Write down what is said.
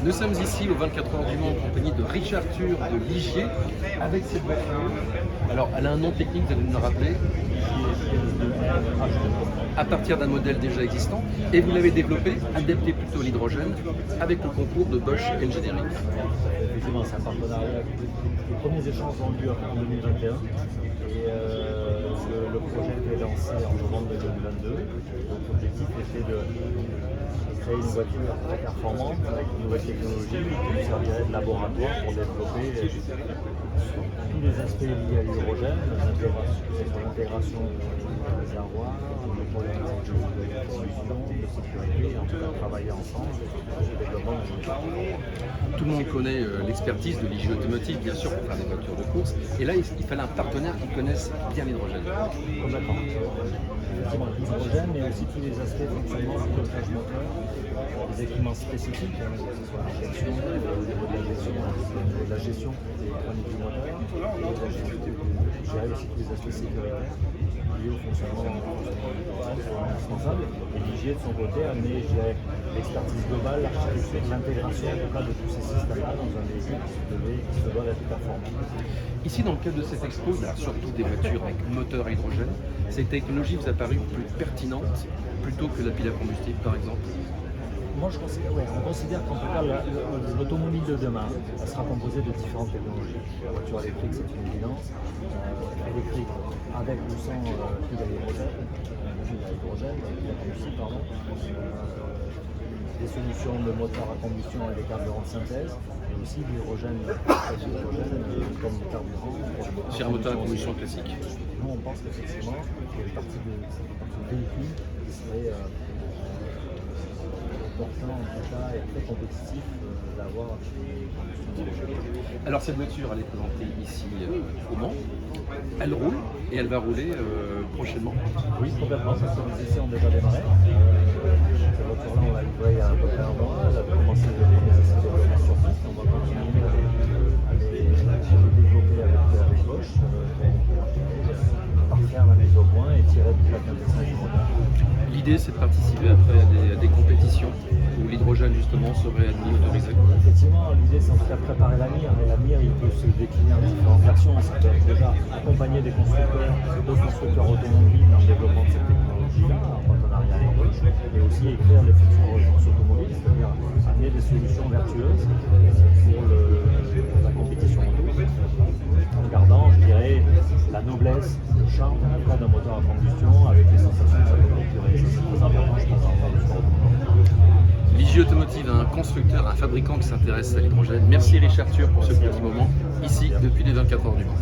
Nous sommes ici au 24 heures du Mans en compagnie de Richard Turr de Ligier avec cette voiture. Alors, elle a un nom technique, vous allez nous le rappeler, à partir d'un modèle déjà existant, et vous l'avez développé, adapté plutôt à l'hydrogène, avec le concours de Bosch Engineering. Effectivement, c'est un partenariat. Les premiers échanges ont eu lieu en 2021 et le projet a été lancé en novembre 2022. Donc l'objectif était de créer une voiture très performante avec une nouvelle technologie qui servirait de laboratoire pour développer tous les aspects liés à l'hydrogène, l'intégration du réservoir, les problématiques de pollution, de sécurité, et en tout cas travailler ensemble sur le développement de l'hydrogène. Tout le monde connaît l'expertise de Ligier Automotive, bien sûr, pour faire des voitures de course. Et là, il fallait un partenaire qui connaisse bien l'hydrogène. Complètement. Effectivement, l'hydrogène, mais aussi tous les aspects de fonctionnement du pilotage moteur, des équipements spécifiques, que ce soit l'injection, au niveau de la gestion électronique du moteur, gérer aussi tous les aspects sécuritaires liés au fonctionnement du moteur, sont indispensables. Et Ligier, de son côté, a amené l'expertise globale, l'architecture, l'intégration en tout cas de tous ces systèmes-là dans un véhicule qui se doit être performant. Ici, dans le cadre de cette expo, il y a surtout des voitures avec moteur à hydrogène. Cette technologie vous a paru plus pertinente plutôt que la pile à combustible, par exemple? Moi, on considère qu'en tout cas, l'automobile de demain sera composée de différentes technologies. La voiture électrique, c'est une évidence. Électrique avec ou sans pile à hydrogène, des solutions de moteur à combustion et des carburants de synthèse, et aussi l'hydrogène comme carburant. Sur un moteur à combustion classique. Nous, on pense qu'effectivement, il y a une partie de véhicule qui serait important en tout cas et très compétitif d'avoir des combustions. Alors cette voiture, elle est présentée ici au Mans. Elle roule et elle va rouler prochainement. Oui, complètement. Les essais ont déjà démarré. Cette voiture-là, on l'a livrée il y a à peu près un mois. Elle a commencé les essais de développement sur piste. On va continuer à les développer avec Bosch pour partir à la mise au point et tirer toute la quintessence du moteur. L'idée, c'est de participer après à des compétitions où l'hydrogène, justement, serait admis, autorisé. Effectivement, l'idée, c'est en tout cas de préparer l'avenir. Et l'avenir, il peut se décliner en différentes versions. Ça peut être déjà accompagner des constructeurs, d'autres constructeurs automobiles dans le développement de cette technologie-là, en partenariat avec Bosch, et aussi écrire les futures agences automobiles, c'est-à-dire amener des solutions vertueuses pour la compétition auto, en gardant, je dirais, la noblesse, le charme d'un moteur à combustion avec les sensations que ça peut procurer. C'est très important, je pense, en termes de sport automobile. Ligier Automotive, un constructeur, un fabricant qui s'intéresse à l'hydrogène. Merci Richard Turr pour ce petit moment, ici, depuis les 24 heures du Mans.